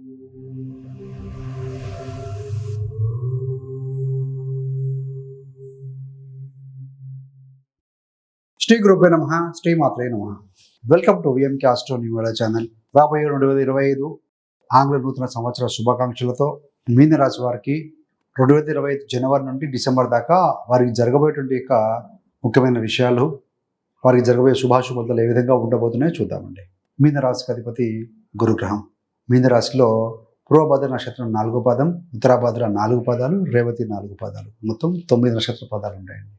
శ్రీ గురుభ్యో నమః, శ్రీ మాత్రే నమః. Welcome to VMK astro numerology channel. రాబోయే 2025 ఆంగ్ల నూతన సంవత్సర శుభాకాంక్షలతో మీన రాశి వారికి 2025 జనవరి నుండి డిసెంబర్ దాకా వారికి జరగబోయేటువంటి యొక్క ముఖ్యమైన విషయాలు, వారికి జరగబోయే శుభాశుభాలు ఏ విధంగా ఉండబోతున్నాయో చూద్దామండి. మీన రాశికి అధిపతి గురుగ్రహం. మీన రాశిలో పూర్వభద్ర నక్షత్రం 4 పాదం, ఉత్తరాభద్ర 4 పాదాలు, రేవతి 4 పాదాలు, మొత్తం 9 నక్షత్ర పదాలు ఉంటాయండి.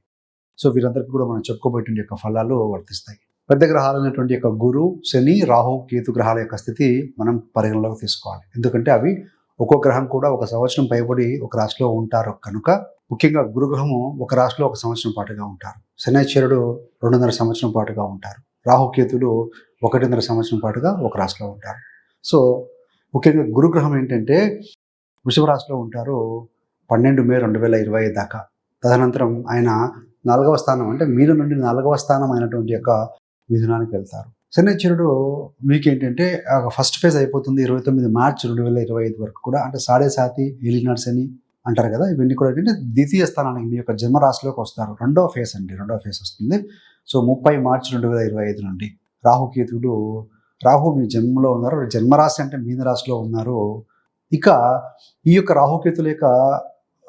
సో వీరందరికీ కూడా మనం చెప్పుకోబోయేటువంటి యొక్క ఫలాలు వర్తిస్తాయి. పెద్ద గ్రహాలైనటువంటి యొక్క గురు, శని, రాహు, కేతు గ్రహాల యొక్క స్థితి మనం పరిగణలోకి తీసుకోవాలి. ఎందుకంటే అవి ఒక్కో గ్రహం కూడా ఒక సంవత్సరం పైబడి ఒక రాశిలో ఉంటారు కనుక, ముఖ్యంగా గురుగ్రహము ఒక రాశిలో ఒక సంవత్సరం పాటుగా ఉంటారు. శనైశ్వరుడు 2.5 సంవత్సరం పాటుగా ఉంటారు. రాహుకేతులు 1.5 సంవత్సరం పాటుగా ఒక రాశిలో ఉంటారు. సో ముఖ్యంగా గురుగ్రహం ఏంటంటే వృషభ రాశిలో ఉంటారు 12 మే 2025 దాకా. తదనంతరం ఆయన 4వ స్థానం, అంటే మీన నుండి 4వ స్థానం అయినటువంటి యొక్క మిథునానికి వెళ్తారు. శనైశ్వరుడు మీకు ఏంటంటే ఫస్ట్ ఫేజ్ అయిపోతుంది 29 మార్చి 2025 వరకు కూడా, అంటే సాడే సాతి ఏలినాడు శని అంటారు కదా, ఇవన్నీ కూడా ఏంటంటే ద్వితీయ స్థానానికి మీ యొక్క జన్మరాశిలోకి వస్తారు. రెండవ ఫేజ్ వస్తుంది. సో 30 మార్చి 2025 నుండి రాహుకేతువులు, రాహు మీ జన్మలో ఉన్నారు, జన్మరాశి అంటే మీన రాశిలో ఉన్నారు. ఇక ఈ యొక్క రాహుకేతుల యొక్క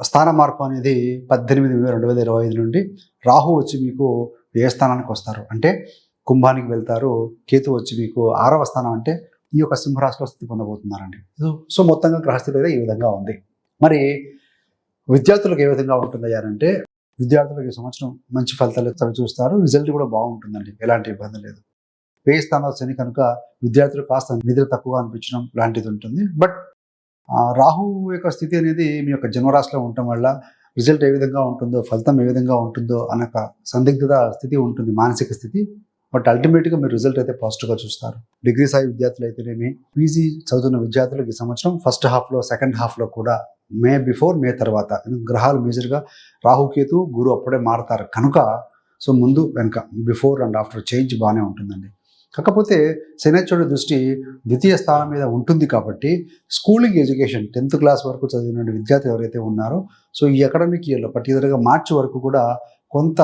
స్థాన మార్పు అనేది 18 మే 2025 నుండి రాహు వచ్చి మీకు ఏ స్థానానికి వస్తారు అంటే కుంభానికి వెళ్తారు. కేతు వచ్చి మీకు 6వ స్థానం, అంటే ఈ యొక్క సింహరాశిలో స్థితి పొందబోతున్నారండి. సో మొత్తంగా గ్రహస్థితి అయితే ఈ విధంగా ఉంది. మరి విద్యార్థులకు ఏ విధంగా ఉంటుందయ్యారంటే, విద్యార్థులకు ఈ సంవత్సరం మంచి ఫలితాలు చవి చూస్తారు. రిజల్ట్ కూడా బాగుంటుందండి, ఎలాంటి ఇబ్బంది లేదు. ఏ స్థానంలో శని కనుక విద్యార్థులు కాస్త నిద్ర తక్కువగా అనిపించడం లాంటిది ఉంటుంది. బట్ రాహు యొక్క స్థితి అనేది మీ యొక్క జన్మరాశిలో ఉండటం వల్ల రిజల్ట్ ఏ విధంగా ఉంటుందో, ఫలితం ఏ విధంగా ఉంటుందో అనే ఒక సందిగ్ధత స్థితి ఉంటుంది, మానసిక స్థితి. బట్ అల్టిమేట్గా మీరు రిజల్ట్ అయితే పాజిటివ్గా చూస్తారు. డిగ్రీ స్థాయి విద్యార్థులు అయితేనేమి, పీజీ చదువుతున్న విద్యార్థులకు ఈ సంవత్సరం ఫస్ట్ హాఫ్లో, సెకండ్ హాఫ్లో కూడా మే బిఫోర్, మే తర్వాత గ్రహాలు మేజర్గా రాహుకేతు, గురు అప్పుడే మారుతారు కనుక, సో ముందు వెనుక బిఫోర్ అండ్ ఆఫ్టర్ చేంజ్ బాగానే ఉంటుందండి. కాకపోతే శనైశ్వరుడి దృష్టి ద్వితీయ స్థానం మీద ఉంటుంది కాబట్టి స్కూలింగ్ ఎడ్యుకేషన్ 10th క్లాస్ వరకు చదివిన విద్యార్థులు ఎవరైతే ఉన్నారో, సో ఈ అకాడమిక్ ఇయర్లో పర్టికులర్గా మార్చి వరకు కూడా కొంత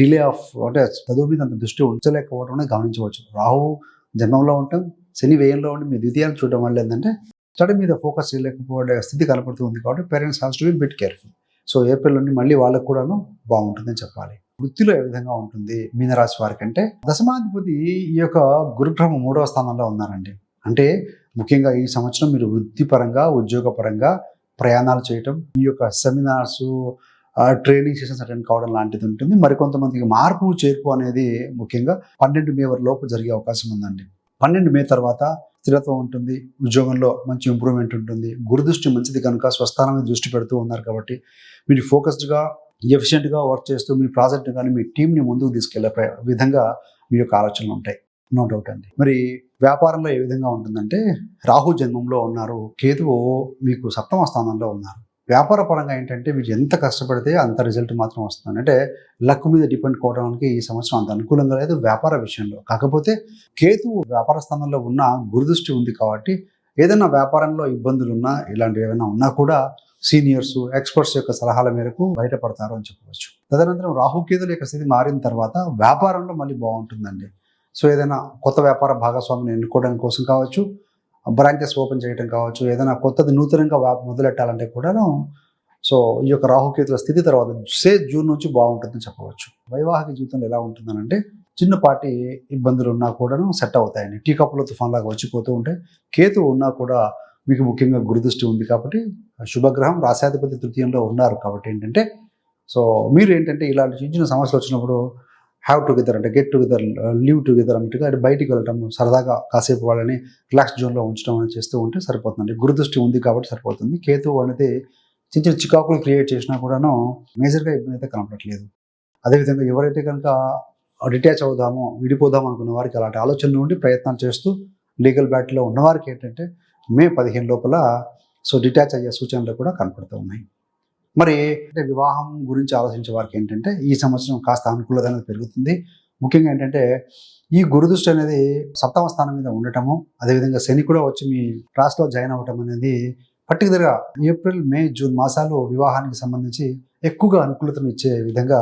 డిలే ఆఫ్, అంటే చదువు మీద అంత దృష్టి ఉంచలేకపోవడం గమనించవచ్చు. రాహు జన్మంలో ఉండటం, శని వ్యయంలో ఉండి మీ ద్వితీయాన్ని చూడడం వల్ల ఏంటంటే స్టడీ మీద ఫోకస్ చేయలేకపోయే స్థితి కనపడుతుంది. కాబట్టి parents has to be bit careful. So April నుండి మళ్ళీ వాళ్ళకు కూడాను బాగుంటుందని చెప్పాలి. వృత్తిలో ఏ విధంగా ఉంటుంది మీనరాశి వారికి అంటే, దశమాధిపతి ఈ యొక్క గురుగ్రహం 3వ స్థానంలో ఉన్నారండి. అంటే ముఖ్యంగా ఈ సంవత్సరం మీరు వృత్తిపరంగా, ఉద్యోగపరంగా ప్రయాణాలు చేయటం, ఈ యొక్క సెమినార్స్, ట్రైనింగ్ సెషన్స్ అటెండ్ కావడం లాంటిది ఉంటుంది. మరికొంతమందికి మార్పు చేర్పు అనేది ముఖ్యంగా 12 మే లోపు జరిగే అవకాశం ఉందండి. 12 మే తర్వాత స్థిరత్వం ఉంటుంది, ఉద్యోగంలో మంచి ఇంప్రూవ్మెంట్ ఉంటుంది. గురుదృష్టి మంచిది కనుక స్వస్థానం మీద దృష్టి పెడుతూ ఉన్నారు కాబట్టి మీరు ఫోకస్డ్గా, ఎఫిషియెంట్గా వర్క్ చేస్తూ మీ ప్రాజెక్ట్ కానీ మీ టీంని ముందుకు తీసుకెళ్లే విధంగా మీ యొక్క ఆలోచనలు ఉంటాయి, నో డౌట్ అండి. మరి వ్యాపారంలో ఏ విధంగా ఉంటుందంటే, రాహు జన్మంలో ఉన్నారు, కేతువు మీకు 7వ స్థానంలో ఉన్నారు. వ్యాపార పరంగా ఏంటంటే మీరు ఎంత కష్టపడితే అంత రిజల్ట్ మాత్రం వస్తుంది. అంటే లక్ మీద డిపెండ్ కావడానికి ఈ సంవత్సరం అంత అనుకూలంగా లేదు వ్యాపార విషయంలో. కాకపోతే కేతువు వ్యాపార స్థానంలో ఉన్న గురుదృష్టి ఉంది కాబట్టి ఏదైనా వ్యాపారంలో ఇబ్బందులు ఉన్నా, ఇలాంటివి ఏమైనా ఉన్నా కూడా సీనియర్స్, ఎక్స్పర్ట్స్ యొక్క సలహాల మేరకు బయటపడతారు అని చెప్పవచ్చు. తదనంతరం రాహుకేతుల యొక్క స్థితి మారిన తర్వాత వ్యాపారంలో మళ్ళీ బాగుంటుందండి. సో ఏదైనా కొత్త వ్యాపార భాగస్వామిని ఎన్నుకోవడం కోసం కావచ్చు, బ్రాంచెస్ ఓపెన్ చేయడం కావచ్చు, ఏదైనా కొత్తది నూతనంగా మొదలెట్టాలంటే కూడాను, సో ఈ యొక్క రాహుకేతుల స్థితి తర్వాత జూన్ నుంచి బాగుంటుందని చెప్పవచ్చు. వైవాహిక జీవితంలో ఎలా ఉంటుందనంటే, చిన్నపాటి ఇబ్బందులు ఉన్నా కూడాను సెట్ అవుతాయండి. టీ కప్పులో తుఫాన్లాగా వచ్చిపోతూ ఉంటే, కేతు ఉన్నా కూడా మీకు ముఖ్యంగా గురుదృష్టి ఉంది కాబట్టి, శుభగ్రహం రాశాధిపతి తృతీయంలో ఉన్నారు కాబట్టి ఏంటంటే, సో మీరు ఏంటంటే ఇలాంటి చిన్న చిన్న సమస్యలు వచ్చినప్పుడు హ్యావ్ టుగెదర్, అంటే గెట్ టుగెదర్, లివ్ టుగెదర్ అన్నట్టుగా అంటే బయటికి వెళ్ళటం, సరదాగా కాసేపు వాళ్ళని రిలాక్స్ జోన్లో ఉంచడం అనేది చేస్తూ ఉంటే సరిపోతుందండి. గురుదృష్టి ఉంది కాబట్టి సరిపోతుంది. కేతు అనేది చిన్న చిన్న చికాకులు క్రియేట్ చేసినా కూడాను మేజర్గా ఇబ్బంది అయితే కనపడట్లేదు. అదేవిధంగా ఎవరైతే కనుక డిటాచ్ అవుదామో, విడిపోదాం అనుకున్న వారికి అలాంటి ఆలోచనలు ఉండి ప్రయత్నాలు చేస్తూ లీగల్ బ్యాట్లో ఉన్నవారికి ఏంటంటే మే 15 లోపల సో డిటాచ్ అయ్యే సూచనలు కూడా కనపడుతూ ఉన్నాయి. మరి అంటే వివాహం గురించి ఆలోచించే వారికి ఏంటంటే ఈ సంవత్సరం కాస్త అనుకూలత అనేది పెరుగుతుంది. ముఖ్యంగా ఏంటంటే ఈ గురుదృష్టి అనేది సప్తమ స్థానం మీద ఉండటము, అదేవిధంగా శని కూడా వచ్చి మీ రాశిలో జాయిన్ అవ్వటం అనేది పర్టికులర్గా ఏప్రిల్, మే, జూన్ మాసాలు వివాహానికి సంబంధించి ఎక్కువగా అనుకూలతను ఇచ్చే విధంగా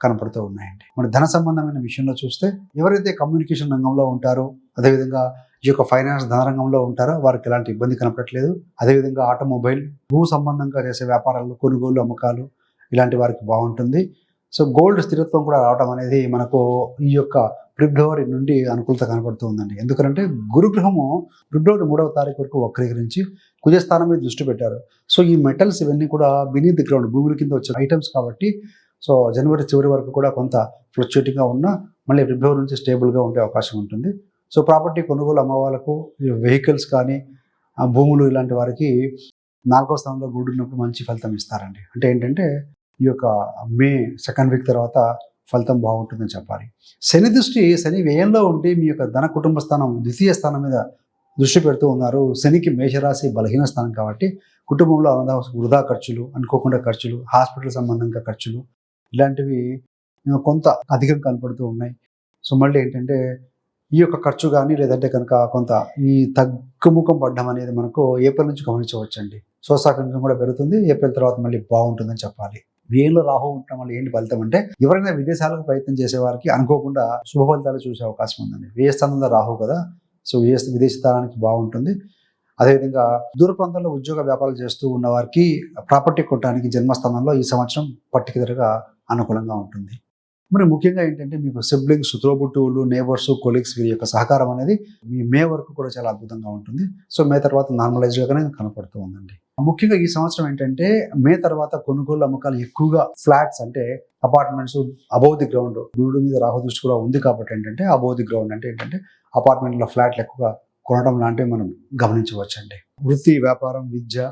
కనపడుతూ ఉన్నాయండి. మన ధన సంబంధమైన విషయంలో చూస్తే ఎవరైతే కమ్యూనికేషన్ రంగంలో ఉంటారో, అదేవిధంగా ఈ యొక్క ఫైనాన్స్ ధన రంగంలో ఉంటారో వారికి ఎలాంటి ఇబ్బంది కనపడట్లేదు. అదేవిధంగా ఆటోమొబైల్, భూ సంబంధంగా చేసే వ్యాపారాలు, కొనుగోలు, అమ్మకాలు ఇలాంటి వారికి బాగుంటుంది. సో గోల్డ్ స్థిరత్వం కూడా రావడం అనేది మనకు ఈ యొక్క ఫిబ్రవరి నుండి అనుకూలత కనపడుతూ ఉందండి. ఎందుకంటే గురుగ్రహము ఫిబ్రవరి 3వ తారీఖు వరకు వక్రీకరించి కుజస్థానం మీద దృష్టి పెట్టారు. సో ఈ మెటల్స్ ఇవన్నీ కూడా బినీత్ ది గ్రౌండ్, భూముల కింద వచ్చే ఐటమ్స్ కాబట్టి సో జనవరి చివరి వరకు కూడా కొంత ఫ్లక్చుయేటింగ్గా ఉన్నా మళ్ళీ ఫిబ్రవరి నుంచి స్టేబుల్గా ఉండే అవకాశం ఉంటుంది. సో ప్రాపర్టీ కొనుగోలు అమ్మవాళ్ళకు, వెహికల్స్ కానీ భూములు ఇలాంటి వారికి 4వ స్థానంలో గురుడు ఉన్నప్పుడు మంచి ఫలితం ఇస్తారండి. అంటే ఏంటంటే ఈ యొక్క మే 2nd వీక్ తర్వాత ఫలితం బాగుంటుందని చెప్పాలి. శని దృష్టి, శని వ్యయంలో ఉండి మీ యొక్క ధన కుటుంబ స్థానం ద్వితీయ స్థానం మీద దృష్టి పెడుతూ ఉన్నారు. శనికి మేషరాశి బలహీన స్థానం కాబట్టి కుటుంబంలో వృధా ఖర్చులు, అనుకోకుండా ఖర్చులు, హాస్పిటల్ సంబంధంగా ఖర్చులు ఇలాంటివి కొంత అధికం కనపడుతూ ఉన్నాయి. సో మళ్ళీ ఏంటంటే ఈ యొక్క ఖర్చు కానీ లేదంటే కనుక కొంత ఈ తగ్గుముఖం పడ్డం అనేది మనకు ఏప్రిల్ నుంచి గమనించవచ్చండి. సోసాకంకం కూడా పెరుగుతుంది. ఏప్రిల్ తర్వాత మళ్ళీ బాగుంటుందని చెప్పాలి. వ్యయంలో రాహు ఉండటం వల్ల ఏంటి ఫలితం అంటే ఎవరైనా విదేశాలకు ప్రయత్నం చేసే వారికి అనుకోకుండా శుభ ఫలితాలు చూసే అవకాశం ఉందండి. వ్యయ స్థానంలో రాహు కదా, సో విదేశీ స్థానానికి బాగుంటుంది. అదేవిధంగా దూర ప్రాంతాల్లో ఉద్యోగ వ్యాపారాలు చేస్తూ ఉన్న వారికి ప్రాపర్టీ కొట్టడానికి జన్మస్థానంలో ఈ సంవత్సరం పర్టికులర్గా అనుకూలంగా ఉంటుంది. మరి ముఖ్యంగా ఏంటంటే మీకు సిబ్లింగ్స్, తోబుట్టువులు, నేబర్స్, కొలీగ్స్ వీరి యొక్క సహకారం అనేది మీ మే వరకు కూడా చాలా అద్భుతంగా ఉంటుంది. సో మే తర్వాత నార్మలైజ్గానే కనపడుతూ ఉందండి. ముఖ్యంగా ఈ సంవత్సరం ఏంటంటే మే తర్వాత కొనుగోలు అమ్మకాలు ఎక్కువగా ఫ్లాట్స్ అంటే అపార్ట్మెంట్స్ అబౌవ్ ది గ్రౌండ్, గురుడు మీద రాహు దృష్టి కూడా ఉంది కాబట్టి ఏంటంటే అబౌవ్ ది గ్రౌండ్ అంటే ఏంటంటే అపార్ట్మెంట్లో ఫ్లాట్లు ఎక్కువగా కొనడం లాంటివి మనం గమనించవచ్చండి. వృత్తి, వ్యాపారం, విద్య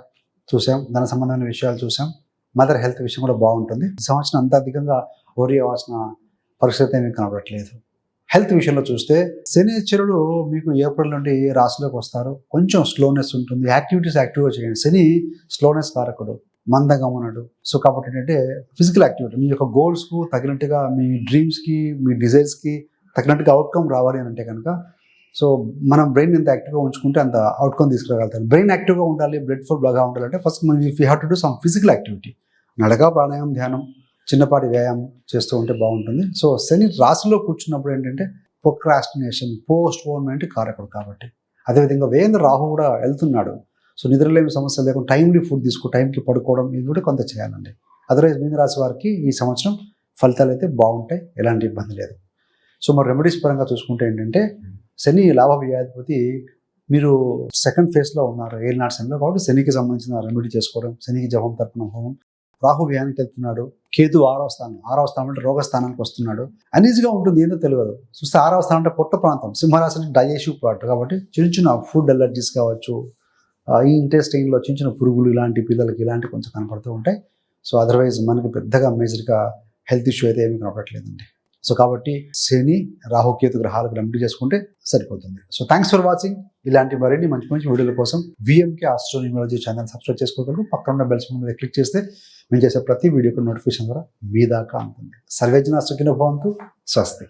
చూసాం, ధన సంబంధమైన విషయాలు చూసాం, మదర్ హెల్త్ విషయం కూడా బాగుంటుంది. ఈ సంవత్సరం అంత అధికంగా ఓరి అవ్వాల్సిన పరిస్థితి ఏమీ కనబడట్లేదు. హెల్త్ విషయంలో చూస్తే శనిశ్చరుడు మీకు ఏప్రిల్ నుండి రాశిలోకి వస్తారు. కొంచెం స్లోనెస్ ఉంటుంది. యాక్టివిటీస్ యాక్టివ్గా చేయండి. శని స్లోనెస్ కారకుడు, మందగమనుడు. సో కాబట్టి ఏంటంటే ఫిజికల్ యాక్టివిటీ మీ యొక్క గోల్స్కు తగినట్టుగా, మీ డ్రీమ్స్కి, మీ డిజైర్స్కి తగినట్టుగా అవుట్కమ్ రావాలి అని అంటే కనుక సో మనం బ్రెయిన్ ఎంత యాక్టివ్గా ఉంచుకుంటే అంత అవుట్కమ్ తీసుకురాగలుగుతాం. బ్రెయిన్ యాక్టివ్గా ఉండాలి, బ్లడ్ ఫ్లో బాగా ఉండాలంటే ఫస్ట్ మనం you have to do some physical activity. నడక, ప్రాణాయామం, ధ్యానం, చిన్నపాటి వ్యాయామం చేస్తూ ఉంటే బాగుంటుంది. సో శని రాశిలో కూర్చున్నప్పుడు ఏంటంటే ప్రొక్రాస్టినేషన్, పోస్ట్పోన్మెంట్ కారకుడు కాబట్టి. అదేవిధంగా వేంద్ర రాహు కూడా వెళ్తున్నాడు. సో నిద్రలేమి సమస్యలు లేకుండా టైమ్లీ ఫుడ్ టైంకి పడుకోవడం ఇది కూడా కొంత చేయాలండి. అదర్వైజ్ మీన రాశి వారికి ఈ సంవత్సరం ఫలితాలు అయితే బాగుంటాయి, ఎలాంటి ఇబ్బంది లేదు. సో మరి రెమెడీస్ పరంగా చూసుకుంటే ఏంటంటే శని లాభ వ్యయాధిపతి, మీరు 2nd ఫేజ్లో ఉన్నారు ఏలినాటి శనిలో కాబట్టి శనికి సంబంధించిన రెమెడీ చేసుకోవడం, శనికి జపం, తర్పణం, హోమం. రాహు వ్యయానికి వెళ్తున్నాడు, కేతు 6వ స్థానం అంటే రోగస్థానానికి వస్తున్నాడు. అనీజీగా ఉంటుంది, ఏంటో తెలియదు. చూస్తే 6వ స్థానం అంటే పొట్ట ప్రాంతం, సింహరాశి డైజెస్టివ్ పార్ట్ కాబట్టి చిన్న చిన్న ఫుడ్ అలర్జీస్ కావచ్చు, ఈ ఇంటెస్టైన్లో చిన్న చిన్న పురుగులు ఇలాంటి పిల్లలకి ఇలాంటి కొంచెం కనపడుతూ ఉంటాయి. సో అదర్వైజ్ మనకి పెద్దగా మేజర్గా హెల్త్ ఇష్యూ అయితే ఏమీ కనపడట్లేదండి. సో కాబట్టి శని, రాహుకేతు గ్రహాలకు రెమెడీ చేసుకుంటే సరిపోతుంది. So thanks for watching. ఇలాంటి మరిన్ని మంచి మంచి వీడియోల కోసం విఎంకే ఆస్ట్రోన్యూమరాలజీ ఛానల్ సబ్స్క్రైబ్ చేసుకోగలరు. పక్కన ఉన్న బెల్ సింబల్ మీద క్లిక్ చేస్తే మేము చేసే ప్రతి వీడియోకి నోటిఫికేషన్ ద్వారా మీ దాకా ఉంటుంది. సర్వేజన సుఖినో భవంతు. స్వస్తి.